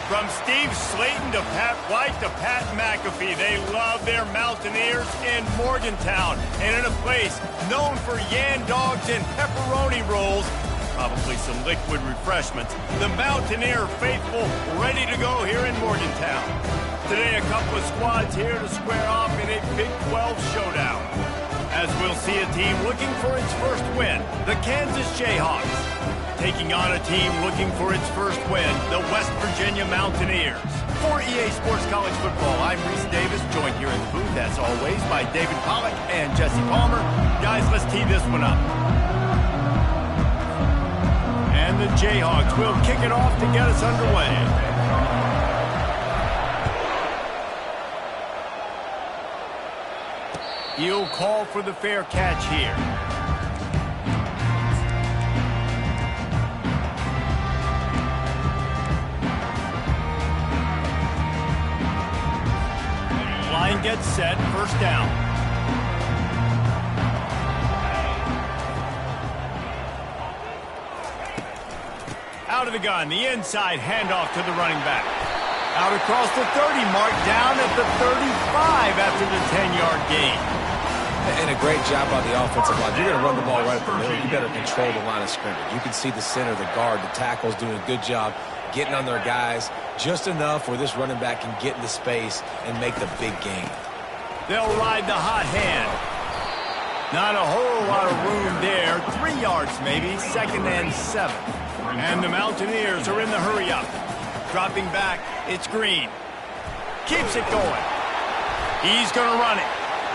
From Steve Slayton to Pat White to Pat McAfee, they love their Mountaineers in Morgantown. And in a place known for yan dogs and pepperoni rolls, probably some liquid refreshments, the Mountaineer faithful ready to go here in Morgantown. Today, a couple of squads here to square off in a Big 12 showdown. As we'll see a team looking for its first win, the Kansas Jayhawks, taking on a team looking for its first win, the West Virginia Mountaineers. For EA Sports College Football, I'm Reese Davis, joined here in the booth, as always, by David Pollack and Jesse Palmer. Guys, let's tee this one up. And the Jayhawks will kick it off to get us underway. He'll call for the fair catch here. Line gets set, first down. Out of the gun, the inside handoff to the running back. Out across the 30 mark, down at the 35 after the 10-yard gain. And a great job by the offensive line. You're going to run the ball right at the middle. You better control the line of scrimmage. You can see the center, the guard, the tackles doing a good job getting on their guys just enough where this running back can get into space and make the big gain. They'll ride the hot hand. Not a whole lot of room there. 3 yards maybe, 2nd and 7. And the Mountaineers are in the hurry up. Dropping back, it's Green. Keeps it going. He's going to run it.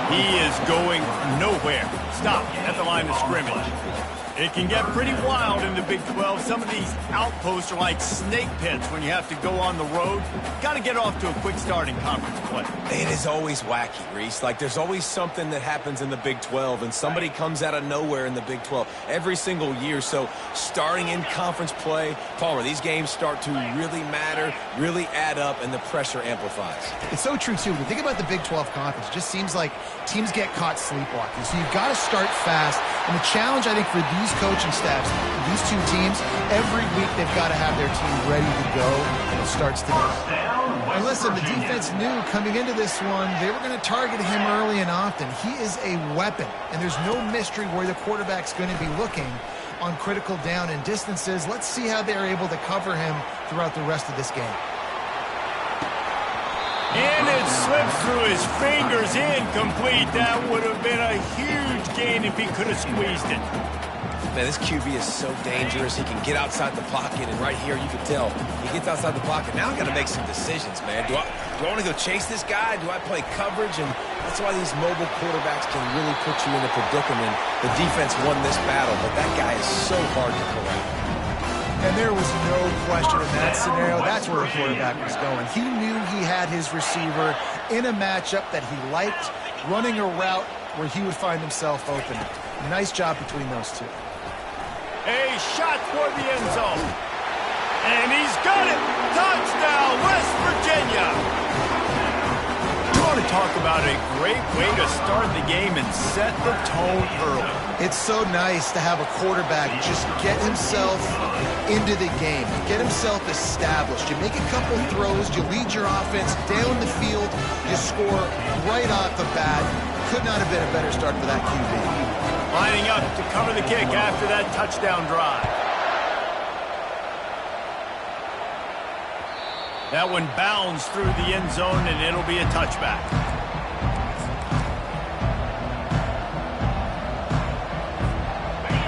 He is going nowhere. Stop at the line of scrimmage. It can get pretty wild in the Big 12. Some of these outposts are like snake pits when you have to go on the road. Got to get off to a quick start in conference play. It is always wacky, Reese. Like, there's always something that happens in the Big 12, and somebody comes out of nowhere in the Big 12 every single year. So starting in conference play, Palmer, these games start to really matter, really add up, and the pressure amplifies. It's so true, too. When you think about the Big 12 conference, it just seems like teams get caught sleepwalking. So you've got to start fast. And the challenge, I think, for these coaching staffs, these two teams, every week they've got to have their team ready to go, and it starts today. And listen, the defense knew coming into this one, they were going to target him early and often. He is a weapon, and there's no mystery where the quarterback's going to be looking on critical down and distances. Let's see how they're able to cover him throughout the rest of this game. And it slips through his fingers, incomplete. That would have been a huge gain if he could have squeezed it. Man, this QB is so dangerous. He can get outside the pocket, and right here you can tell he gets outside the pocket. Now I've got to make some decisions, man. Do I want to go chase this guy? Do I play coverage? And that's why these mobile quarterbacks can really put you in a predicament. The defense won this battle, but that guy is so hard to corral. And there was no question in that scenario. That's where the quarterback was going. He knew he had his receiver in a matchup that he liked, running a route where he would find himself open. Nice job between those two. A shot toward the end zone. And he's got it. Touchdown, West Virginia. You want to talk about a great way to start the game and set the tone early. It's so nice to have a quarterback just get himself into the game, get himself established. You make a couple throws, you lead your offense down the field, you score right off the bat. Could not have been a better start for that QB. Lining up to cover the kick after that touchdown drive. That one bounds through the end zone, and it'll be a touchback.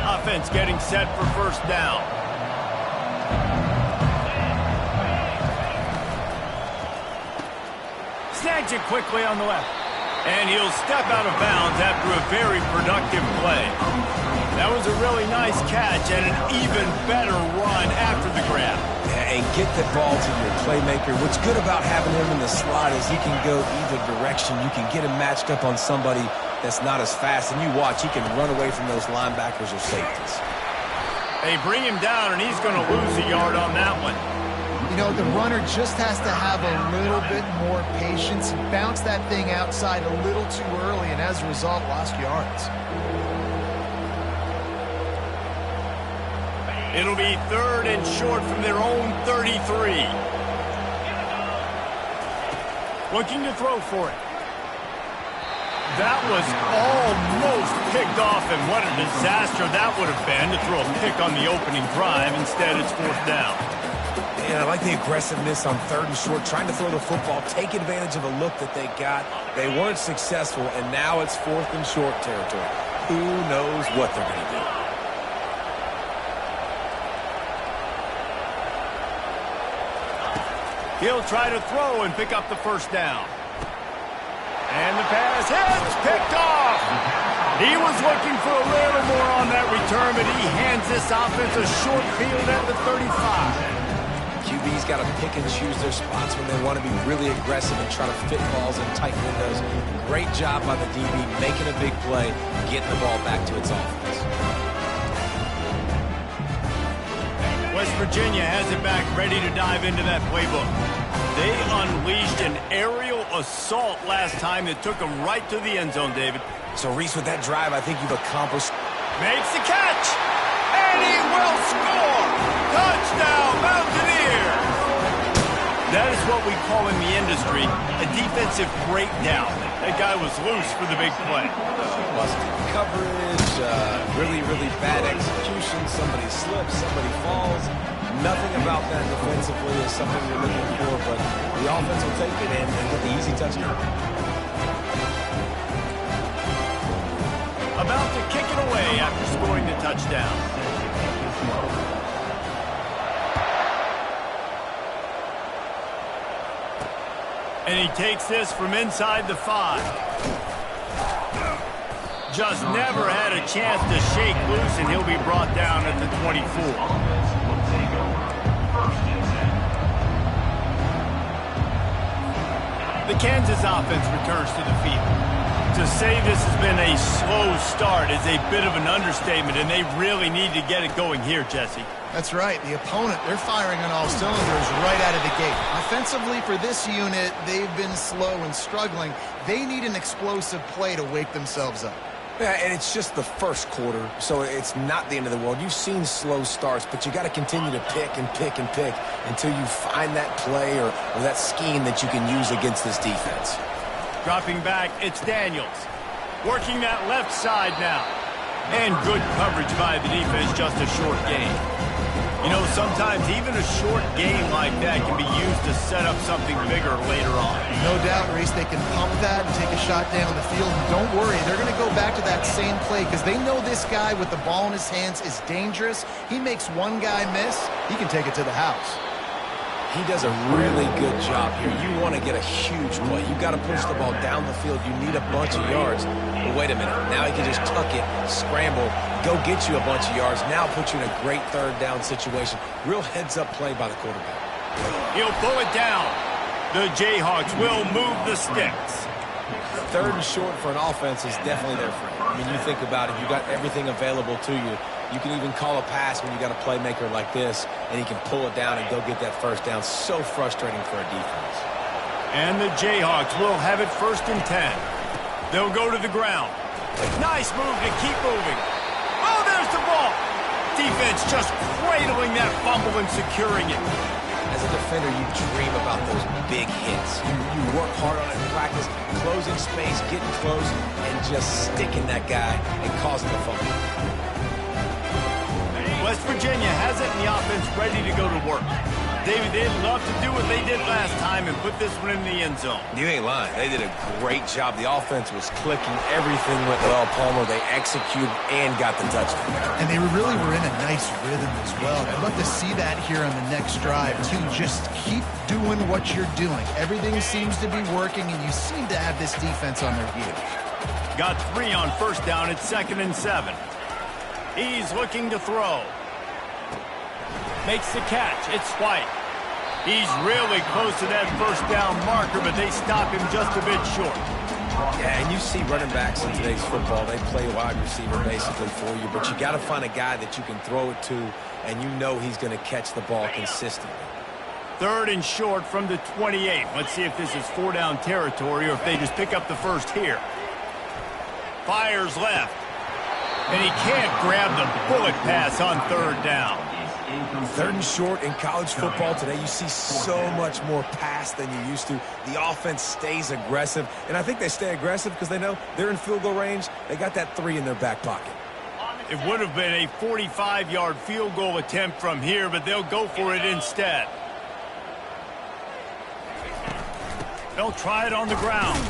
Offense getting set for first down. Snags it quickly on the left. And he'll step out of bounds after a very productive play. That was a really nice catch and an even better run after the grab. Yeah, and get the ball to your playmaker. What's good about having him in the slot is he can go either direction. You can get him matched up on somebody that's not as fast, and you watch, he can run away from those linebackers or safeties. They bring him down, and he's going to lose a yard on that one. You know, the runner just has to have a little bit more patience. He bounced that thing outside a little too early, and as a result, lost yards. It'll be third and short from their own 33. Looking to throw for it. That was almost picked off, and what a disaster that would have been to throw a pick on the opening drive. Instead, it's fourth down. Yeah, I like the aggressiveness on third and short, trying to throw the football, take advantage of a look that they got. They weren't successful, and now it's fourth and short territory. Who knows what they're going to do? He'll try to throw and pick up the first down. And the pass hits, picked off. He was looking for a little more on that return, but he hands this offense a short field at the 35. QB's got to pick and choose their spots when they want to be really aggressive and try to fit balls in tight windows. Great job by the DB making a big play, getting the ball back to its offense. West Virginia has it back, ready to dive into that playbook. They unleashed an aerial assault last time that took them right to the end zone, David. So, Reese, with that drive, I think you've accomplished. Makes the catch, and he will score. Touchdown, Mountaineers. That is what we call in the industry a defensive breakdown. That guy was loose for the big play. Busted coverage, really, really bad execution. Somebody slips, somebody falls. Nothing about that defensively is something you're looking for, but the offense will take it and get the easy touchdown. About to kick it away after scoring the touchdown. And he takes this from inside the 5. Just never had a chance to shake loose, and he'll be brought down at the 24. The Kansas offense returns to the field. To say this has been a slow start is a bit of an understatement, and they really need to get it going here, Jesse. That's right. The opponent, they're firing on all cylinders right out of the gate. Offensively, for this unit, they've been slow and struggling. They need an explosive play to wake themselves up. Yeah, and it's just the first quarter, so it's not the end of the world. You've seen slow starts, but you got to continue to pick and pick and pick until you find that play or that scheme that you can use against this defense. Dropping back, it's Daniels. Working that left side now. And good coverage by the defense, just a short gain. You know, sometimes even a short game like that can be used to set up something bigger later on. No doubt, Reese, they can pump that and take a shot down the field. And don't worry, they're going to go back to that same play because they know this guy with the ball in his hands is dangerous. He makes one guy miss, he can take it to the house. He does a really good job here. You want to get a huge play. You got to push the ball down the field. You need a bunch of yards. But wait a minute. Now he can just tuck it, scramble, go get you a bunch of yards. Now put you in a great third down situation. Real heads-up play by the quarterback. He'll pull it down. The Jayhawks will move the sticks. Third and short for an offense is definitely their friend. I mean, you think about it. You got everything available to you. You can even call a pass when you got a playmaker like this, and he can pull it down and go get that first down. So frustrating for a defense. And the Jayhawks will have it 1st and 10. They'll go to the ground. Nice move to keep moving. Oh, there's the ball. Defense just cradling that fumble and securing it. As a defender, you dream about those big hits. You work hard on it in practice, closing space, getting close, and just sticking that guy and causing the fumble. West Virginia has it, and the offense ready to go to work. David, they'd love to do what they did last time and put this one in the end zone. You ain't lying. They did a great job. The offense was clicking. Everything went well, Palmer. They executed and got the touchdown. And they really were in a nice rhythm as well. I'd love to see that here on the next drive, too. Just keep doing what you're doing. Everything seems to be working, and you seem to have this defense on their heels. Got 3 on 1st down. It's 2nd and 7. He's looking to throw. Makes the catch. It's White. He's really close to that 1st down marker, but they stop him just a bit short. Yeah, and you see running backs in today's football, they play wide receiver basically for you, but you got to find a guy that you can throw it to, and you know he's going to catch the ball consistently. 3rd and short from the 28. Let's see if this is 4-down territory or if they just pick up the first here. Fires left. And he can't grab the bullet pass on 3rd down. 3rd and short in college football today, you see so much more pass than you used to. The offense stays aggressive, and I think they stay aggressive because they know they're in field goal range. They got that 3 in their back pocket. It would have been a 45-yard field goal attempt from here, but they'll go for it instead. They'll try it on the ground.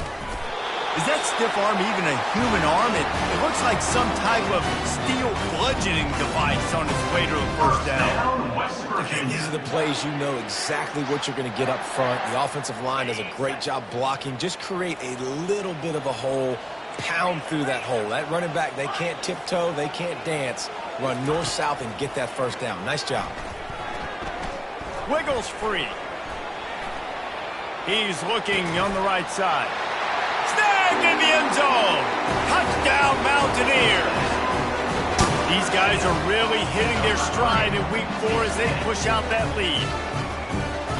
Is that stiff arm even a human arm? It looks like some type of steel bludgeoning device on its way to a 1st down. These are the plays you know exactly what you're going to get up front. The offensive line does a great job blocking. Just create a little bit of a hole, pound through that hole. That running back, they can't tiptoe, they can't dance. Run north-south and get that 1st down. Nice job. Wiggles free. He's looking on the right side. Snag in the end zone. Touchdown, Mountaineers. These guys are really hitting their stride in week 4 as they push out that lead.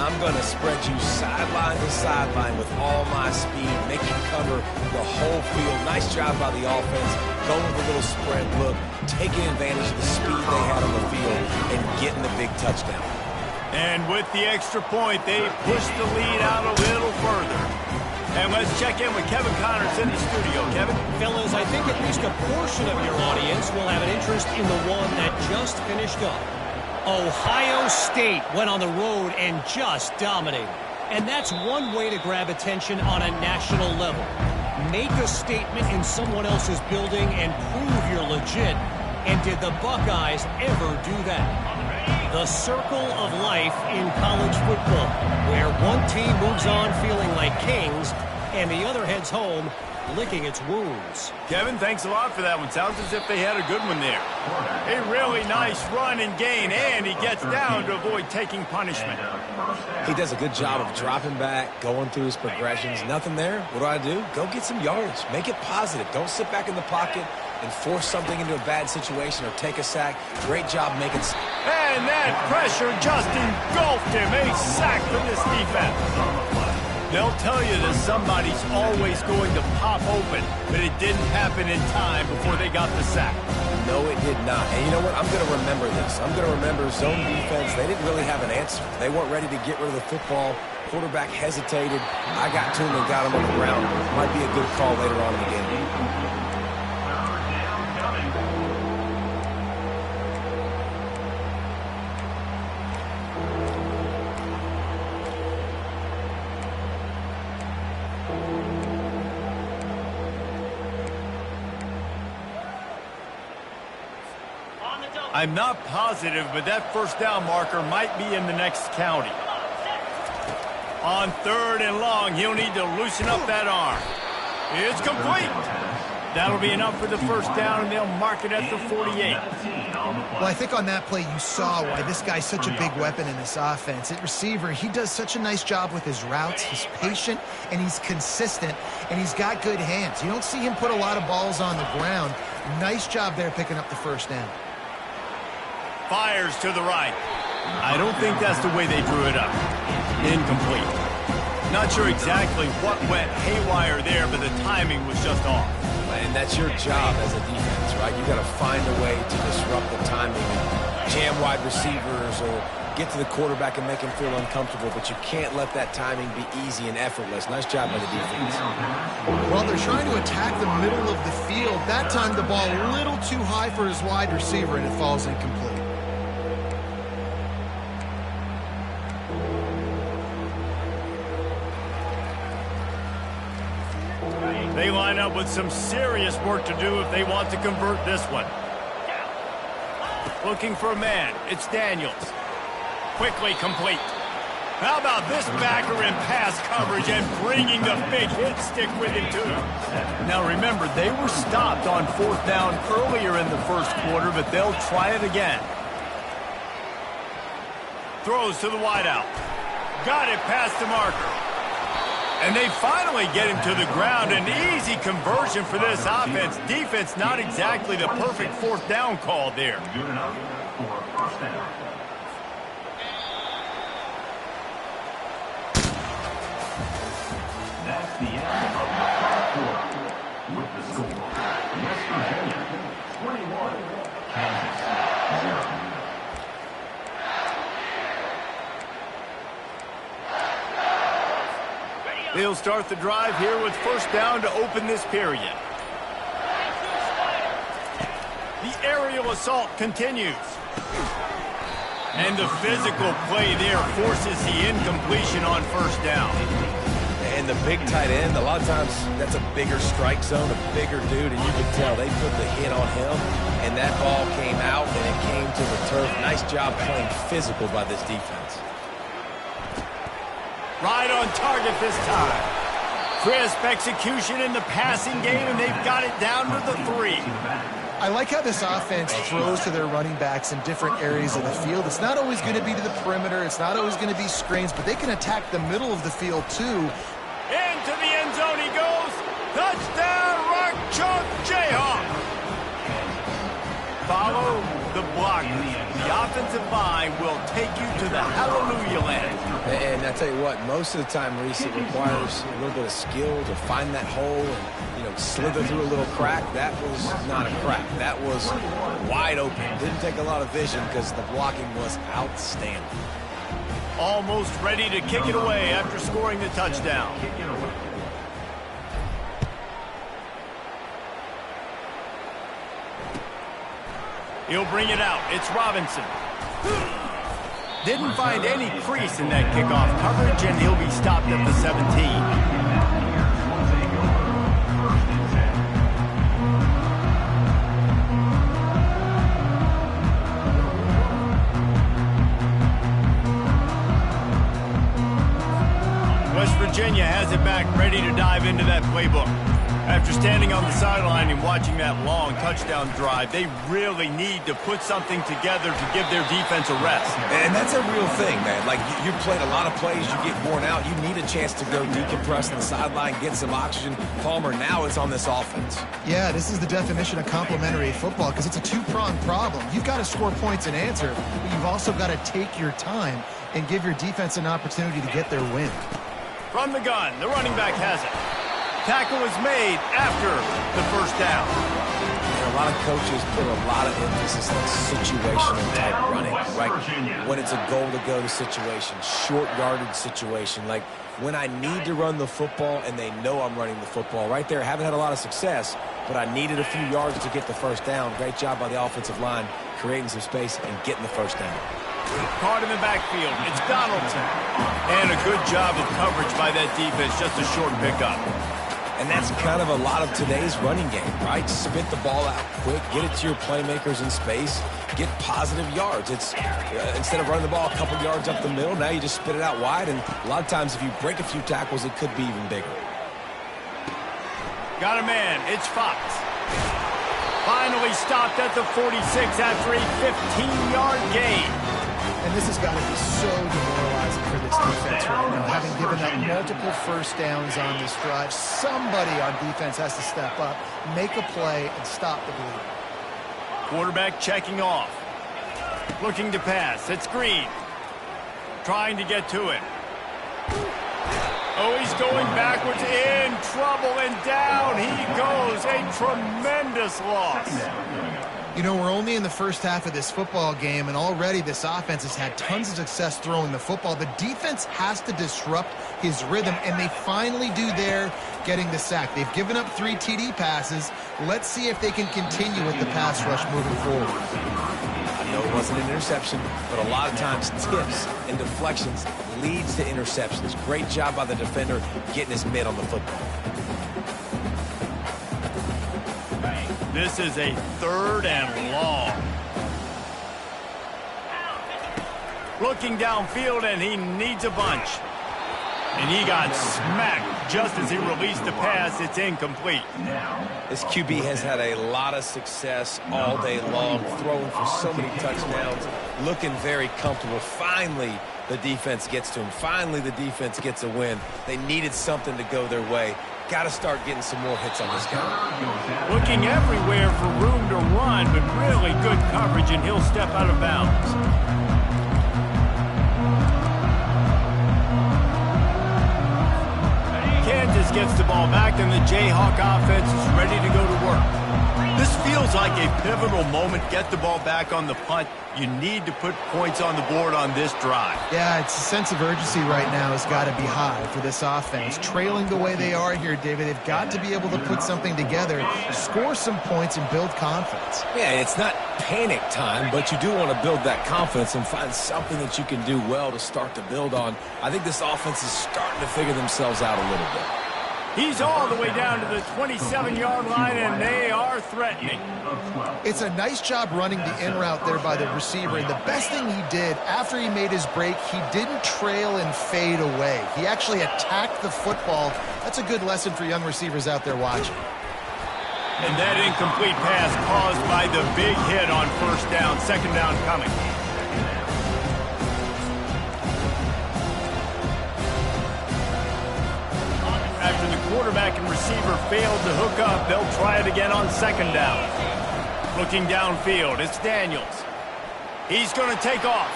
I'm going to spread you sideline to sideline with all my speed, make you cover the whole field. Nice job by the offense, going with a little spread look, taking advantage of the speed they had on the field, and getting the big touchdown. And with the extra point, they push the lead out a little further. And let's check in with Kevin Connors in the studio. Kevin? Fellas, I think at least a portion of your audience will have an interest in the one that just finished up. Ohio State went on the road and just dominated. And that's one way to grab attention on a national level. Make a statement in someone else's building and prove you're legit. And did the Buckeyes ever do that? The circle of life in college football, where one team moves on feeling like kings and the other heads home licking its wounds. Kevin, thanks a lot for that one. Sounds as if they had a good one there. A really nice run and gain, and he gets down to avoid taking punishment. He does a good job of dropping back, going through his progressions. Nothing there. What do? Go get some yardage. Make it positive. Don't sit back in the pocket and force something into a bad situation or take a sack. Great job making... And that pressure just engulfed him. A sack from this defense. They'll tell you that somebody's always going to pop open, but it didn't happen in time before they got the sack. No, it did not. And you know what? I'm going to remember this. I'm going to remember zone defense. They didn't really have an answer. They weren't ready to get rid of the football. Quarterback hesitated. I got to him and got him on the ground. Might be a good call later on in the game. I'm not positive, but that 1st down marker might be in the next county. On 3rd and long, he'll need to loosen up that arm. It's complete. That'll be enough for the first down, and they'll mark it at the 48. Well, I think on that play you saw why this guy's such a big weapon in this offense. At receiver, he does such a nice job with his routes. He's patient, and he's consistent, and he's got good hands. You don't see him put a lot of balls on the ground. Nice job there picking up the first down. Fires to the right. I don't think that's the way they drew it up. Incomplete. Not sure exactly what went haywire there, but the timing was just off. And that's your job as a defense, right? You got to find a way to disrupt the timing and jam wide receivers or get to the quarterback and make him feel uncomfortable, but you can't let that timing be easy and effortless. Nice job by the defense. Well, they're trying to attack the middle of the field. That time the ball a little too high for his wide receiver, and it falls incomplete. They line up with some serious work to do if they want to convert this one. Looking for a man. It's Daniels. Quickly complete. How about this backer in pass coverage and bringing the big hit stick with him, too? Now, remember, they were stopped on 4th down earlier in the first quarter, but they'll try it again. Throws to the wideout. Got it past the marker. And they finally get him to the ground. An easy conversion for this offense. Defense, not exactly the perfect 4th down call there. Good enough for first down. That's the end of the first quarter. With the score, West Virginia 21, Kansas 0. They'll start the drive here with first down to open this period. The aerial assault continues. And the physical play there forces the incompletion on first down. And the big tight end, a lot of times that's a bigger strike zone, a bigger dude, and you can tell they put the hit on him, and that ball came out and it came to the turf. Nice job playing physical by this defense. Right on target this time. Crisp execution in the passing game, and they've got it down to the 3. I like how this offense throws to their running backs in different areas of the field. It's not always going to be to the perimeter. It's not always going to be screens, but they can attack the middle of the field, too. Into the end zone he goes. Touchdown, Rock Chalk Jayhawk. Follow the block. The offensive line will take you to the hallelujah land. And I tell you what, most of the time, Reese, it requires a little bit of skill to find that hole and, slither through a little crack. That was not a crack. That was wide open. Didn't take a lot of vision because the blocking was outstanding. Almost ready to kick it away after scoring the touchdown. He'll bring it out. It's Robinson. Didn't find any crease in that kickoff coverage, and he'll be stopped at the 17. West Virginia has it back, ready to dive into that playbook. After standing on the sideline and watching that long touchdown drive, they really need to put something together to give their defense a rest. And that's a real thing, man. Like, you've played a lot of plays, you get worn out, you need a chance to go decompress on the sideline, get some oxygen. Palmer, now it's on this offense. Yeah, this is the definition of complementary football because it's a two-pronged problem. You've got to score points and answer, but you've also got to take your time and give your defense an opportunity to get their win. From the gun, the running back has it. Tackle is made after the first down. And a lot of coaches put a lot of emphasis on situational type running, right? When it's a goal-to-go situation, short yardage situation, like when I need to run the football and they know I'm running the football. Right there, haven't had a lot of success, but I needed a few yards to get the first down. Great job by the offensive line, creating some space and getting the first down. Caught in the backfield. It's Donaldson. And a good job of coverage by that defense. Just a short pickup. And that's kind of a lot of today's running game, right? Spit the ball out quick, get it to your playmakers in space, get positive yards. It's instead of running the ball a couple yards up the middle, now you just spit it out wide, and a lot of times if you break a few tackles, it could be even bigger. Got a man. It's Fox. Finally stopped at the 46 after a 15-yard gain. And this has got to be so demoralizing for this defense right now. Having given up multiple first downs on this drive, somebody on defense has to step up, make a play, and stop the bleed. Quarterback checking off. Looking to pass. It's Green. Trying to get to it. Oh, he's going backwards, in trouble, and down he goes. A tremendous loss. You know, we're only in the first half of this football game, and already this offense has had tons of success throwing the football. The defense has to disrupt his rhythm, and they finally do there, getting the sack. They've given up 3 TD passes. Let's see if they can continue with the pass rush moving forward. I know it wasn't an interception, but a lot of times tips and deflections leads to interceptions. Great job by the defender getting his mitt on the football. This is a 3rd and long. Looking downfield, and he needs a bunch. And he got smacked just as he released the pass. It's incomplete. This QB has had a lot of success all day long, throwing for so many touchdowns, looking very comfortable. Finally, the defense gets to him. Finally, the defense gets a win. They needed something to go their way. Got to start getting some more hits on this guy. Looking everywhere for room to run, but really good coverage, and he'll step out of bounds. Kansas gets the ball back, and the Jayhawk offense is ready to go to work. This feels like a pivotal moment. Get the ball back on the punt. You need to put points on the board on this drive. Yeah, it's a sense of urgency right now has got to be high for this offense. Trailing the way they are here, David, they've got to be able to put something together, score some points, and build confidence. Yeah, it's not panic time, but you do want to build that confidence and find something that you can do well to start to build on. I think this offense is starting to figure themselves out a little bit. He's all the way down to the 27-yard line, and they are threatening. It's a nice job running the in route there by the receiver, and the best thing he did after he made his break, he didn't trail and fade away. He actually attacked the football. That's a good lesson for young receivers out there watching. And that incomplete pass caused by the big hit on 1st down, 2nd down coming. After the quarterback and receiver failed to hook up, they'll try it again on 2nd down. Looking downfield, it's Daniels. He's going to take off.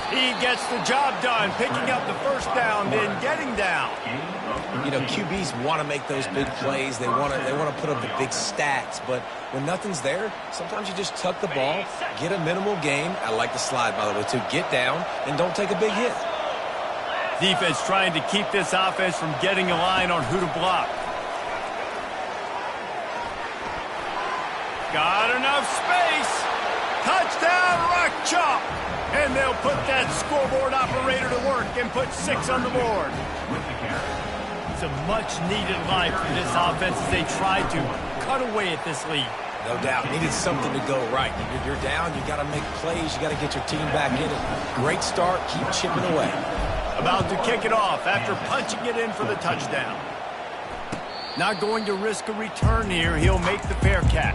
He gets the job done, picking up the 1st down, then getting down. You know, QBs want to make those big plays. They want to put up the big stats, but when nothing's there, sometimes you just tuck the ball, get a minimal gain. I like the slide, by the way, too. Get down and don't take a big hit. Defense trying to keep this offense from getting a line on who to block. Got enough space. Touchdown, Rock Chalk. And they'll put that scoreboard operator to work and put 6 on the board. It's a much-needed life for this offense as they try to cut away at this lead. No doubt. Needed something to go right. You're down. You got to make plays. You got to get your team back in it. Great start. Keep chipping away. About to kick it off after punching it in for the touchdown. Not going to risk a return here. He'll make the fair catch.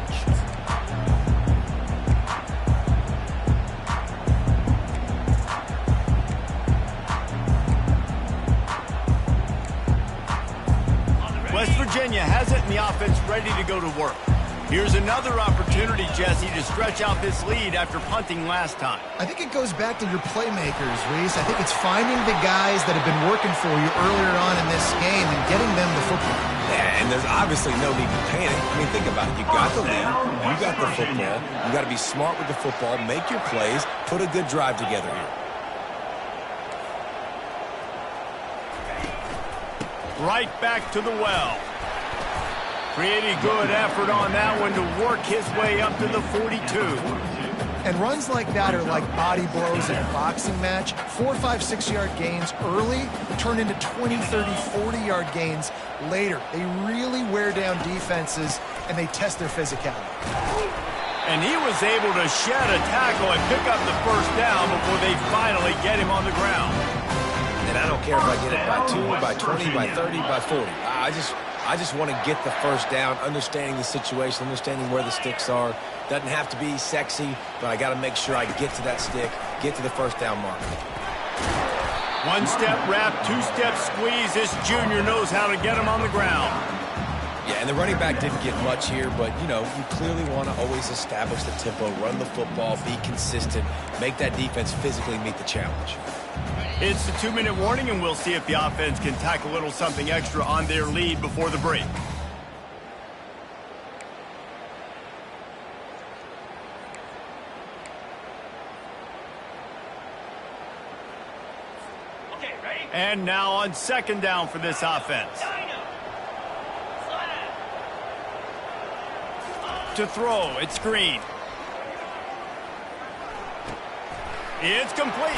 West Virginia has it, and the offense ready to go to work. Here's another opportunity, Jesse, to stretch out this lead after punting last time. I think it goes back to your playmakers, Reese. I think it's finding the guys that have been working for you earlier on in this game and getting them the football. Yeah, and there's obviously no need to panic. I mean, think about it. You got the lead. You got the football. You got to be smart with the football, make your plays, put a good drive together here. Right back to the well. Pretty good effort on that one to work his way up to the 42. And runs like that are like body blows in a boxing match. 4, 5, 6-yard gains early turn into 20, 30, 40-yard gains later. They really wear down defenses, and they test their physicality. And he was able to shed a tackle and pick up the first down before they finally get him on the ground. And I don't care if I get it by 2, by 20, by 30, by 40. I just want to get the first down, understanding the situation, understanding where the sticks are. Doesn't have to be sexy, but I got to make sure I get to that stick, get to the first down mark. One-step wrap, two-step squeeze. This junior knows how to get him on the ground. Yeah, and the running back didn't get much here, but, you know, you clearly want to always establish the tempo, run the football, be consistent, make that defense physically meet the challenge. It's the 2-minute warning, and we'll see if the offense can tack a little something extra on their lead before the break. Okay, ready? And now on second down for this offense. To throw, it's Green. It's complete.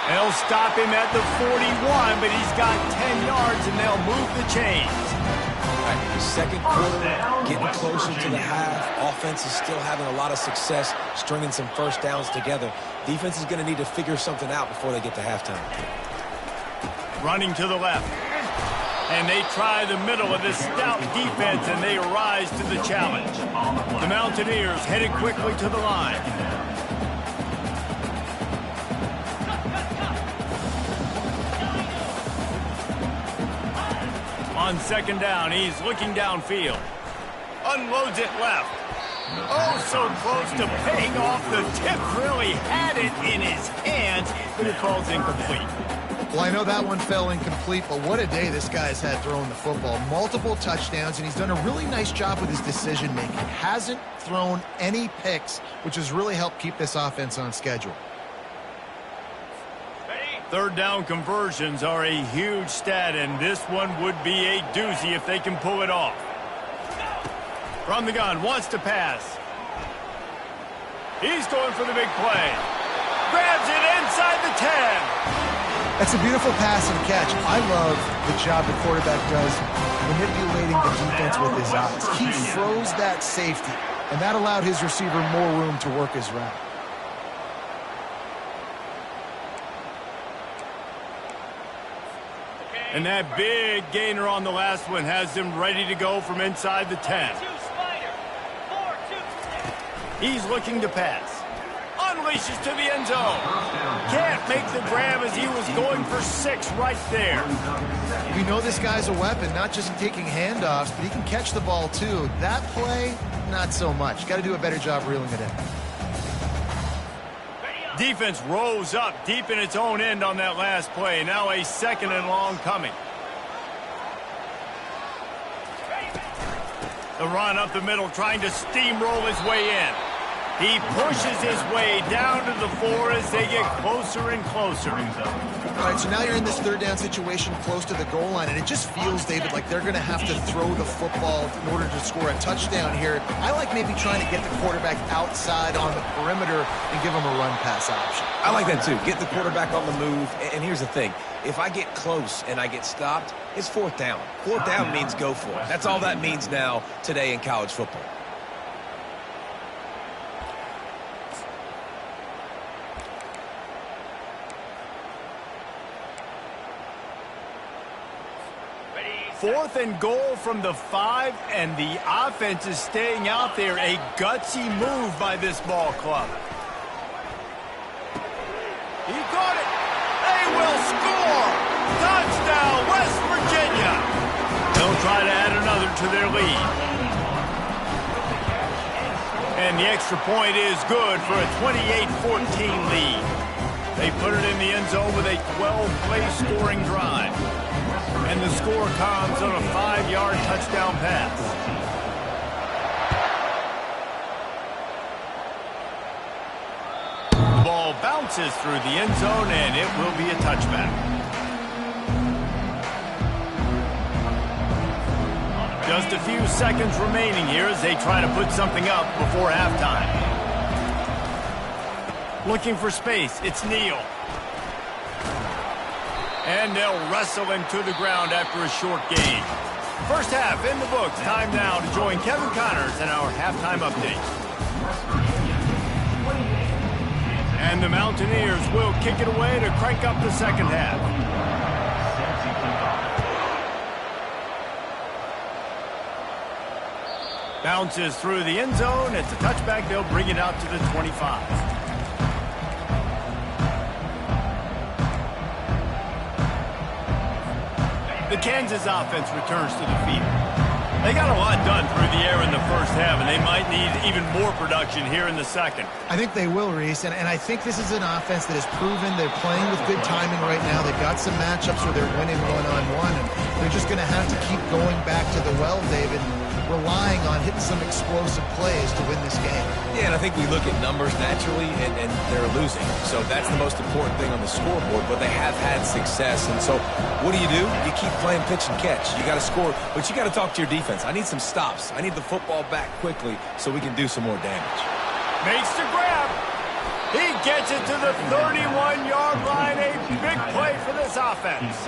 They'll stop him at the 41, but he's got 10 yards, and they'll move the chains. All right, the second quarter, getting closer to the half. Offense is still having a lot of success stringing some first downs together. Defense is going to need to figure something out before they get to halftime. Running to the left. And they try the middle of this stout defense, and they rise to the challenge. The Mountaineers headed quickly to the line. On second down, he's looking downfield. Unloads it left. Oh, so close to paying off. The tip really had it in his hands, but it falls incomplete. Well, I know that one fell incomplete, but what a day this guy's had throwing the football. Multiple touchdowns, and he's done a really nice job with his decision-making. Hasn't thrown any picks, which has really helped keep this offense on schedule. Third down conversions are a huge stat, and this one would be a doozy if they can pull it off. From the gun, wants to pass. He's going for the big play. Grabs it inside the 10. That's a beautiful pass and catch. I love the job the quarterback does manipulating the defense with his eyes. He froze that safety, and that allowed his receiver more room to work his route. And that big gainer on the last one has him ready to go from inside the 10. He's looking to pass. Unleashes to the end zone. Can't make the grab as he was going for 6 right there. We know this guy's a weapon, not just taking handoffs, but he can catch the ball too. That play, not so much. Got to do a better job reeling it in. Defense rose up deep in its own end on that last play. Now a second and long coming. The run up the middle, trying to steamroll his way in. He pushes his way down to the 4 as they get closer and closer. All right, so now you're in this third down situation close to the goal line, and it just feels, David, like they're going to have to throw the football in order to score a touchdown here. I like maybe trying to get the quarterback outside on the perimeter and give him a run-pass option. I like that too. Get the quarterback on the move. And here's the thing. If I get close and I get stopped, it's fourth down. Fourth down means go for it. That's all that means now today in college football. Fourth and goal from the 5, and the offense is staying out there. A gutsy move by this ball club. He caught it. They will score. Touchdown, West Virginia. They'll try to add another to their lead. And the extra point is good for a 28-14 lead. They put it in the end zone with a 12-play scoring drive. And the score comes on a 5-yard touchdown pass. The ball bounces through the end zone, and it will be a touchback. Just a few seconds remaining here as they try to put something up before halftime. Looking for space. It's Neal. And they'll wrestle him to the ground after a short gain. First half in the books. Time now to join Kevin Connors in our halftime update. And the Mountaineers will kick it away to crank up the second half. Bounces through the end zone. It's a touchback. They'll bring it out to the 25. The Kansas offense returns to the field. They got a lot done through the air in the first half, and they might need even more production here in the second. I think they will, Reese, and I think this is an offense that has proven they're playing with good timing right now. They've got some matchups where they're winning one-on-one, and they're just going to have to keep going back to the well, David, relying on hitting some explosive plays to win this game. Yeah, and I think we look at numbers naturally, and they're losing. So that's the most important thing on the scoreboard, but they have had success. And so what do? You keep playing pitch and catch. You got to score, but you got to talk to your defense. I need some stops. I need the football back quickly so we can do some more damage. Makes the grab. He gets it to the 31-yard line. A big play for this offense.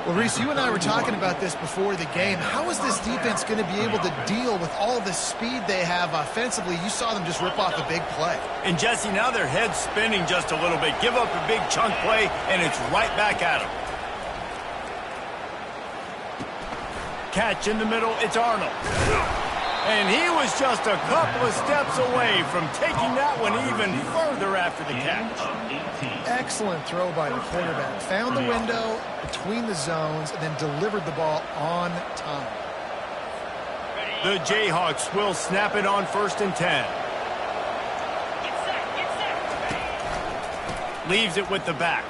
Well, Reese, you and I were talking about this before the game. How is this defense going to be able to deal with all the speed they have offensively? You saw them just rip off a big play. And, Jesse, now their head's spinning just a little bit. Give up a big chunk play, and it's right back at them. Catch in the middle. It's Arnold. And he was just a couple of steps away from taking that one even further after the catch. Excellent throw by the quarterback. Found the window between the zones and then delivered the ball on time. The Jayhawks will snap it on 1st and 10. Leaves it with the back.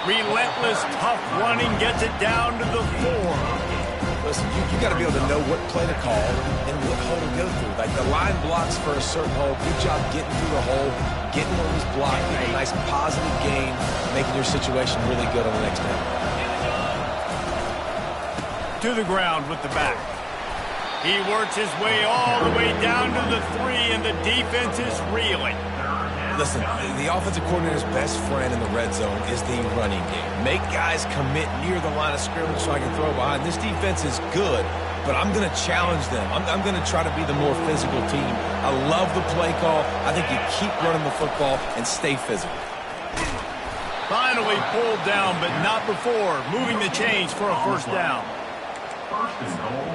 Relentless, tough running, gets it down to the 4. Listen, you got to be able to know what play to call and what hole to go through. Like the line blocks for a certain hole. Good job getting through the hole, getting what was blocked, getting a nice positive gain, making your situation really good on the next down. To the ground with the back. He works his way all the way down to the 3, and the defense is reeling. Listen, the offensive coordinator's best friend in the red zone is the running game. Make guys commit near the line of scrimmage so I can throw behind. This defense is good, but I'm going to challenge them. I'm going to try to be the more physical team. I love the play call. I think you keep running the football and stay physical. Finally pulled down, but not before moving the chains for a first down. First and goal,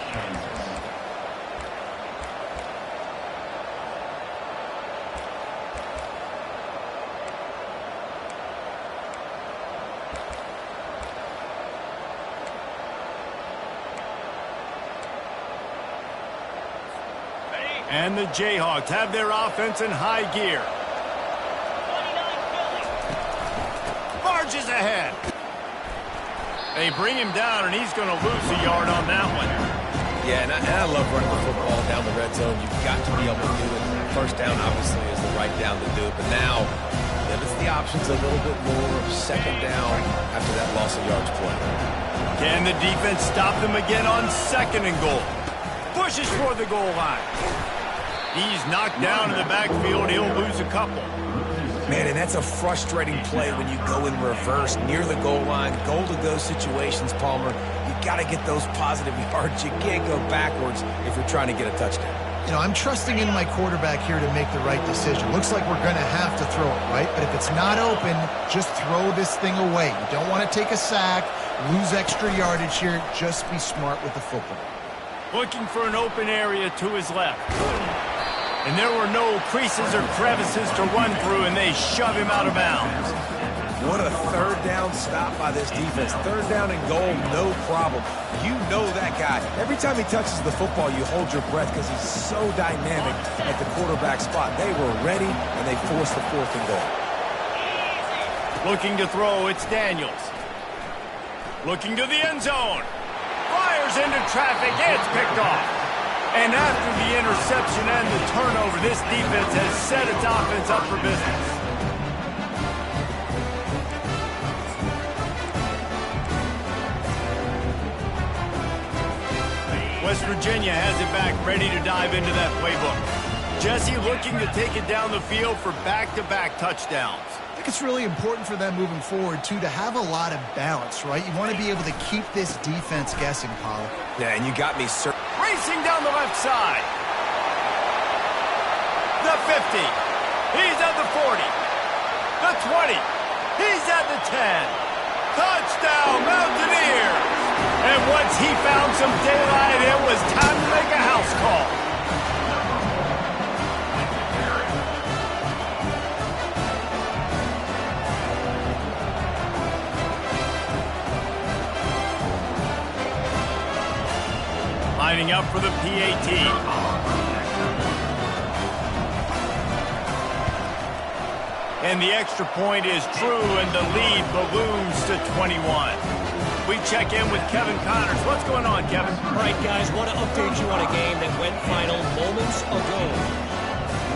Kansas. And the Jayhawks have their offense in high gear. Marches ahead. They bring him down, and he's going to lose a yard on that one. Yeah, and I love running the football down the red zone. You've got to be able to do it. First down, obviously, is the right down to do it. But now, limits the options a little bit more. Second down after that loss of yards play. Can the defense stop them again on 2nd and goal? Pushes for the goal line. He's knocked down in the backfield. He'll lose a couple. Man, and that's a frustrating play when you go in reverse near the goal line, goal-to-go situations, Palmer. You got to get those positive yards. You can't go backwards if you're trying to get a touchdown. You know, I'm trusting in my quarterback here to make the right decision. Looks like we're going to have to throw it, right? But if it's not open, just throw this thing away. You don't want to take a sack, lose extra yardage here. Just be smart with the football. Looking for an open area to his left. And there were no creases or crevices to run through, and they shove him out of bounds. What a third down stop by this defense. Third down and goal, no problem. You know that guy. Every time he touches the football, you hold your breath because he's so dynamic at the quarterback spot. They were ready, and they forced the 4th and goal. Looking to throw, it's Daniels. Looking to the end zone. Fires into traffic, it's picked off. And after the interception and the turnover, this defense has set its offense up for business. West Virginia has it back, ready to dive into that playbook. Jesse looking to take it down the field for back-to-back touchdowns. I think it's really important for them moving forward, too, to have a lot of balance, right? You want to be able to keep this defense guessing, Paul. Yeah, and you got me, sir. Racing down the left side. The 50. He's at the 40. The 20. He's at the 10. Touchdown, Mountaineers! And once he found some daylight, it was time to make a house call. Lining up for the pt2. And the extra point is true, and the lead balloons to 21. We check in with Kevin Connors. What's going on, Kevin? All right, guys, want to update you on a game that went final moments ago.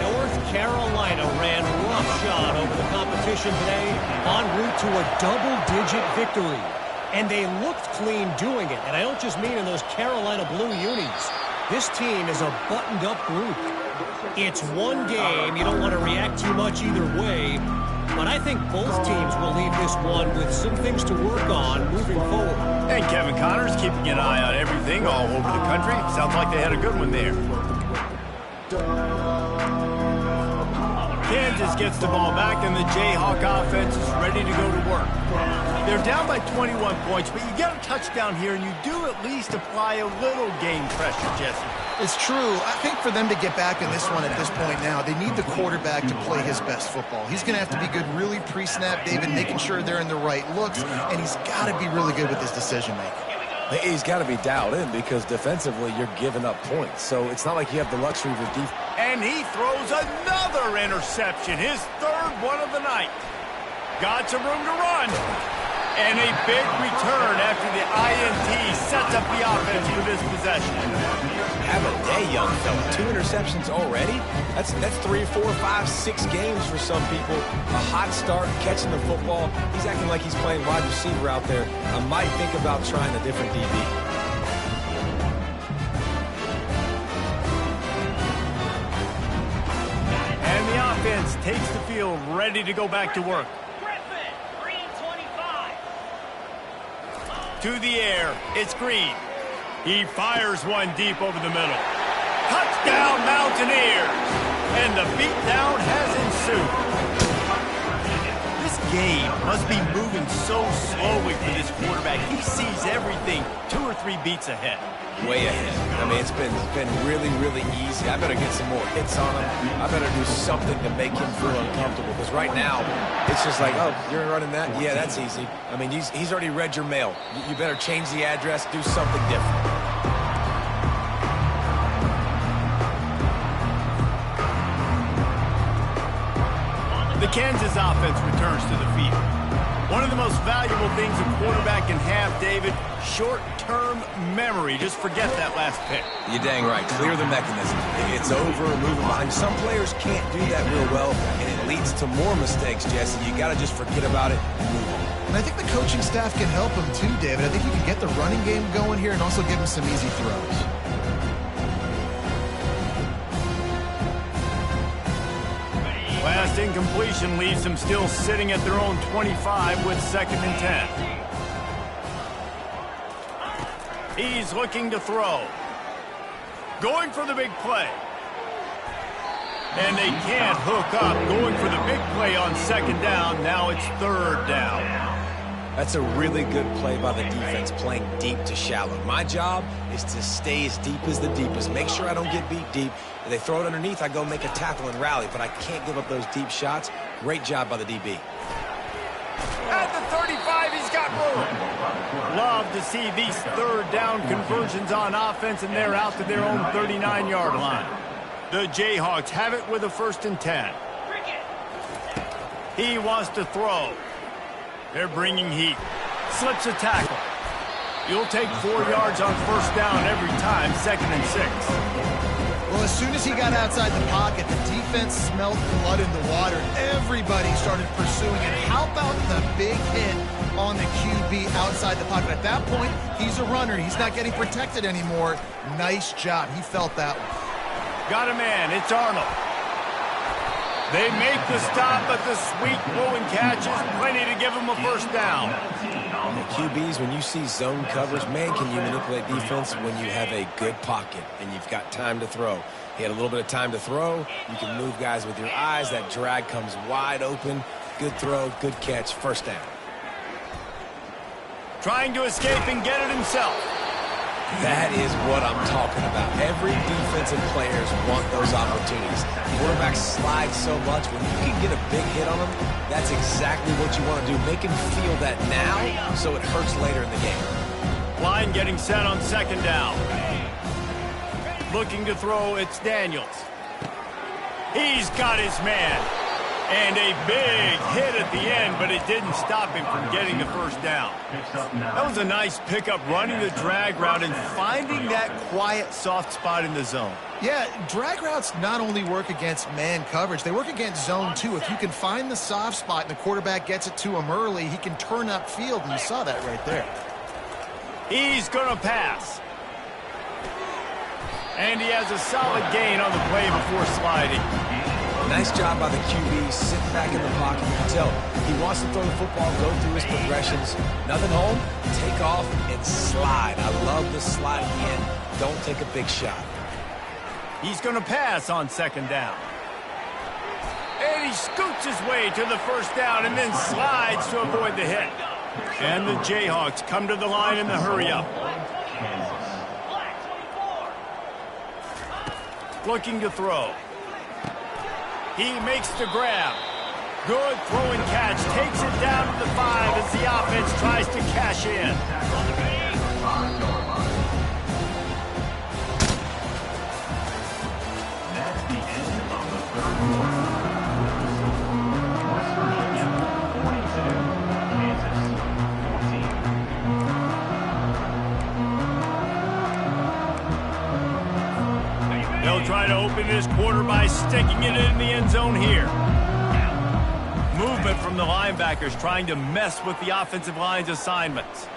North Carolina ran roughshod over the competition today, en route to a double-digit victory. And they looked clean doing it. And I don't just mean in those Carolina blue unis. This team is a buttoned-up group. It's one game. You don't want to react too much either way. But I think both teams will leave this one with some things to work on moving forward. And Kevin Connors keeping an eye on everything all over the country. Sounds like they had a good one there. Kansas gets the ball back, and the Jayhawk offense is ready to go to work. They're down by 21 points, but you get a touchdown here, and you do at least apply a little game pressure, Jesse. It's true. I think for them to get back in this one at this point now, they need the quarterback to play his best football. He's going to have to be good really pre-snap, David, making sure they're in the right looks, and he's got to be really good with his decision-making. He's got to be dialed in because defensively you're giving up points. So it's not like you have the luxury of defense. And he throws another interception, his third one of the night. Got some room to run. And a big return after the INT sets up the offense for this possession. Have a day, young fella. 2 interceptions already? That's 3, 4, 5, 6 games for some people. A hot start, catching the football. He's acting like he's playing wide receiver out there. I might think about trying a different DB. And the offense takes the field, ready to go back to work. To the air, it's Green. He fires one deep over the middle. Touchdown, Mountaineers! And the beatdown has ensued. This game must be moving so slowly for this quarterback. He sees everything 2 or 3 beats ahead. Way ahead. I mean, it's been really, really easy. I better get some more hits on him. I better do something to make him feel uncomfortable. Because right now, it's just like, oh, you're running that? Yeah, that's easy. I mean, he's already read your mail. You better change the address, do something different. The Kansas offense returns to the field. One of the most valuable things a quarterback can have, David, short-term memory. Just forget that last pick. You're dang right. Clear the mechanism. It's over, moving behind. Some players can't do that real well, and it leads to more mistakes, Jesse. You got to just forget about it and move on. And I think the coaching staff can help him too, David. I think you can get the running game going here and also give him some easy throws. Last incompletion leaves them still sitting at their own 25 with 2nd and 10. He's looking to throw. Going for the big play. And they can't hook up. Going for the big play on 2nd down. Now it's 3rd down. That's a really good play by the defense, playing deep to shallow. My job is to stay as deep as the deepest. Make sure I don't get beat deep. If they throw it underneath, I go make a tackle and rally, but I can't give up those deep shots. Great job by the DB. At the 35, he's got room. Love to see these 3rd down conversions on offense, and they're out to their own 39-yard line. The Jayhawks have it with a 1st and 10. He wants to throw. They're bringing heat. Slips a tackle. You'll take 4 yards on 1st down every time, 2nd and 6. Well, as soon as he got outside the pocket, the defense smelled blood in the water. Everybody started pursuing it. How about the big hit on the QB outside the pocket? At that point, he's a runner. He's not getting protected anymore. Nice job. He felt that one. Got a man. It's Arnold. They make the stop, but the sweet blowing catch is plenty to give them a first down. The QBs, when you see zone coverage, man, can you manipulate defense when you have a good pocket and you've got time to throw. He had a little bit of time to throw. You can move guys with your eyes. That drag comes wide open. Good throw, good catch, first down. Trying to escape and get it himself. That is what I'm talking about. Every defensive players want those opportunities. Quarterbacks slide so much. When you can get a big hit on them, that's exactly what you want to do. Make him feel that now so it hurts later in the game. Line getting set on second down. Looking to throw, it's Daniels. He's got his man. And a big hit at the end, but it didn't stop him from getting the first down. That was a nice pickup, running the drag route and finding that quiet, soft spot in the zone. Yeah, drag routes not only work against man coverage, they work against zone too. If you can find the soft spot and the quarterback gets it to him early, he can turn upfield, and you saw that right there. He's going to pass. And he has a solid gain on the play before sliding. Nice job by the QB, sitting back in the pocket. You can tell he wants to throw the football, go through his progressions. Nothing home, take off and slide. I love the slide at the end. Don't take a big shot. He's going to pass on second down. And he scoots his way to the first down and then slides to avoid the hit. And the Jayhawks come to the line in the hurry-up. Looking to throw. He makes the grab. Good throwing catch. Takes it down to the 5 as the offense tries to cash in. That's the end of the third quarter. West Virginia 42, Kansas 14. They'll try to open this quarter by sticking it in the end zone here. Movement from the linebackers trying to mess with the offensive line's assignments.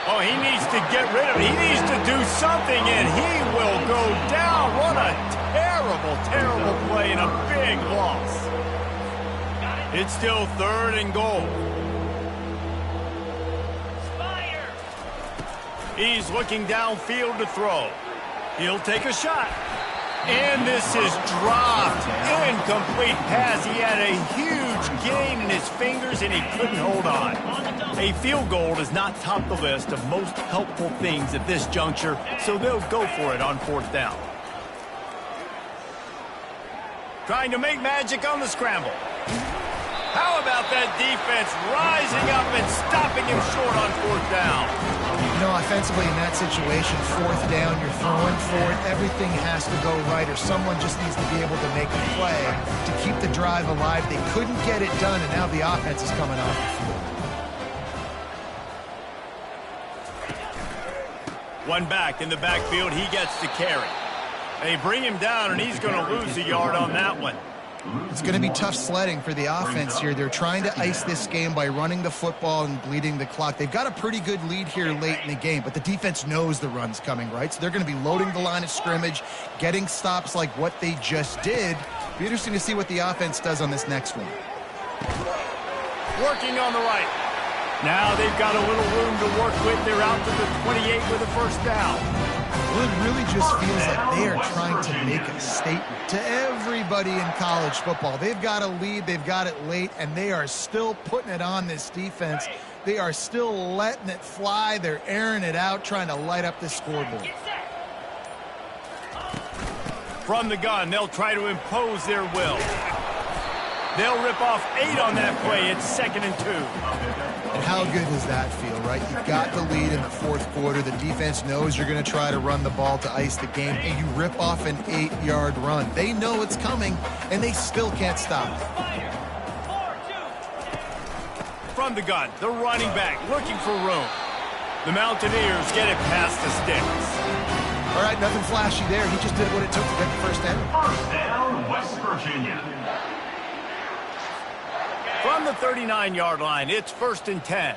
Oh, he needs to get rid of it. He needs to do something, and he will go down. What a terrible, terrible play and a big loss. It's still 3rd and goal. He's looking downfield to throw. He'll take a shot. And this is dropped. Incomplete pass. He had a huge gain in his fingers, and he couldn't hold on. A field goal does not top the list of most helpful things at this juncture, so they'll go for it on 4th down. Trying to make magic on the scramble. How about that defense rising up and stopping him short on 4th down? You know, offensively in that situation, 4th down, you're throwing for it. Everything has to go right, or someone just needs to be able to make a play to keep the drive alive. They couldn't get it done, and now the offense is coming off the field. One back in the backfield, he gets the carry. They bring him down, and he's going to lose a yard on that one. It's going to be tough sledding for the offense here. They're trying to ice this game by running the football and bleeding the clock. They've got a pretty good lead here late in the game, but the defense knows the run's coming, right? So they're going to be loading the line of scrimmage, getting stops like what they just did. Be interesting to see what the offense does on this next one. Working on the right. Now they've got a little room to work with. They're out to the 28 with a first down. Well, it really just feels like they are trying to make a statement to everybody in college football. They've got a lead, they've got it late, and they are still putting it on this defense. They are still letting it fly. They're airing it out, trying to light up this scoreboard. From the gun, they'll try to impose their will. They'll rip off 8 on that play. It's 2nd and 2. And how good does that feel, right? You've got the lead in the 4th quarter. The defense knows you're going to try to run the ball to ice the game, and you rip off an 8-yard run. They know it's coming, and they still can't stop it. From the gun, the running back looking for room. The Mountaineers get it past the sticks. All right, nothing flashy there. He just did what it took to get the first down. First down, West Virginia. From the 39-yard line, it's 1st and 10.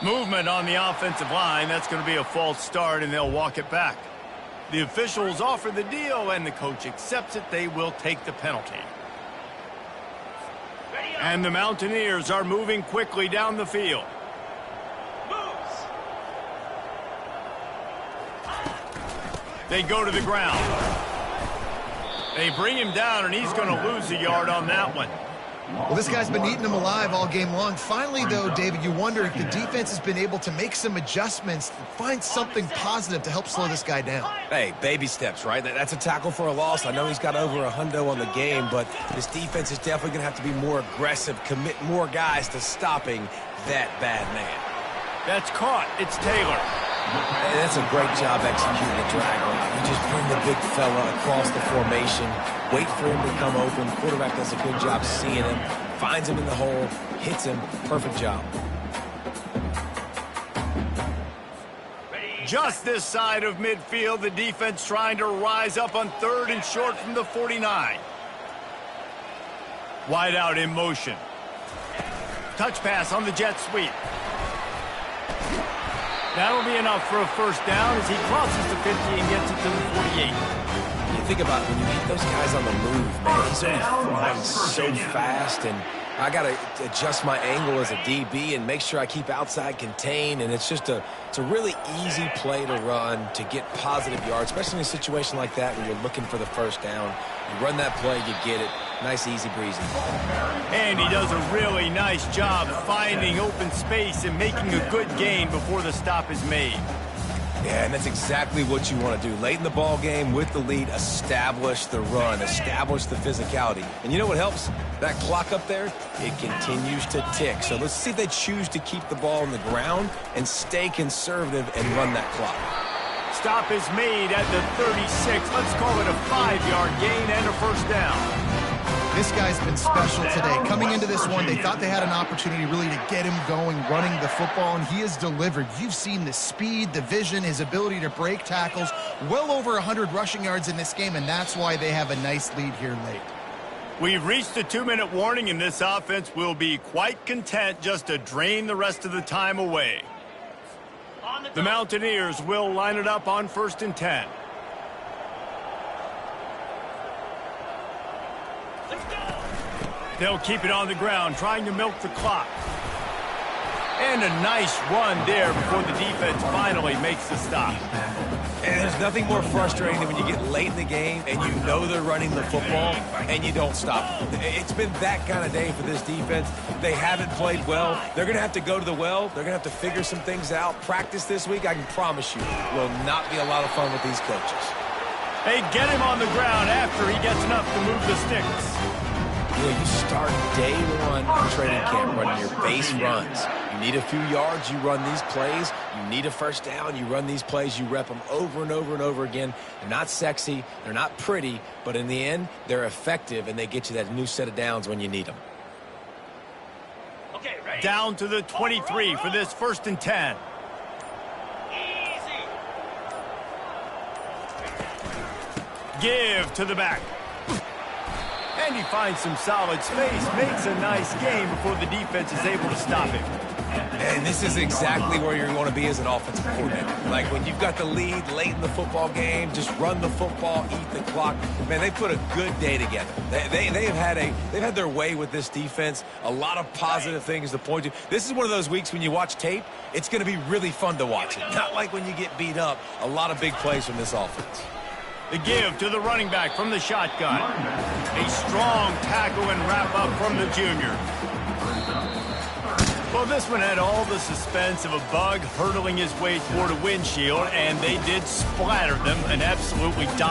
Movement on the offensive line. That's going to be a false start, and they'll walk it back. The officials offer the deal, and the coach accepts it. They will take the penalty. And the Mountaineers are moving quickly down the field. They go to the ground. They bring him down, and he's going to lose a yard on that one. Well, this guy's been eating them alive all game long. Finally, though, David, you wonder if the defense has been able to make some adjustments, find something positive to help slow this guy down. Hey, baby steps, right? That's a tackle for a loss. I know he's got over a hundo on the game, but this defense is definitely going to have to be more aggressive, commit more guys to stopping that bad man. That's caught. It's Taylor. Hey, that's a great job executing the drag route. You just bring the big fella across the formation, wait for him to come open. Quarterback does a good job seeing him, finds him in the hole, hits him. Perfect job. Just this side of midfield, the defense trying to rise up on 3rd and short from the 49. Wide out in motion. Touch pass on the jet sweep. That'll be enough for a first down as he crosses the 50 and gets it to the 48. You think about when you hit those guys on the move, man, he's only flying so fast, and I got to adjust my angle as a DB and make sure I keep outside contained, and it's just it's a really easy play to run to get positive yards, especially in a situation like that where you're looking for the first down. You run that play, you get it. Nice, easy breezy. And he does a really nice job finding open space and making a good gain before the stop is made. Yeah, and that's exactly what you want to do. Late in the ball game with the lead, establish the run, establish the physicality. And you know what helps? That clock up there, it continues to tick. So let's see if they choose to keep the ball on the ground and stay conservative and run that clock. Stop is made at the 36. Let's call it a 5-yard gain and a first down. This guy's been special today. Coming into this one, they thought they had an opportunity really to get him going, running the football, and he has delivered. You've seen the speed, the vision, his ability to break tackles, well over 100 rushing yards in this game, and that's why they have a nice lead here late. We've reached the 2-minute warning, and this offense will be quite content just to drain the rest of the time away. The Mountaineers will line it up on 1st and 10. They'll keep it on the ground, trying to milk the clock. And a nice run there before the defense finally makes the stop. And there's nothing more frustrating than when you get late in the game and you know they're running the football and you don't stop. It's been that kind of day for this defense. They haven't played well. They're going to have to go to the well. They're going to have to figure some things out. Practice this week, I can promise you, will not be a lot of fun with these coaches. They get him on the ground after he gets enough to move the sticks. You start day one of training camp running your base runs. You need a few yards, you run these plays. You need a first down, you run these plays. You rep them over and over and over again. They're not sexy, they're not pretty, but in the end, they're effective, and they get you that new set of downs when you need them. Okay, ready? Down to the 23 for this 1st and 10. Easy. Give to the back. And he finds some solid space, makes a nice game before the defense is able to stop him. And this is exactly where you want to be as an offensive coordinator. Like when you've got the lead late in the football game, just run the football, eat the clock. Man, they put a good day together. They've had their way with this defense. A lot of positive things to point to. This is one of those weeks when you watch tape, it's going to be really fun to watch it. Not like when you get beat up. A lot of big plays from this offense. The give to the running back from the shotgun. A strong tackle and wrap up from the junior. Well, this one had all the suspense of a bug hurtling his way toward a windshield, and they did splatter them and absolutely dominate.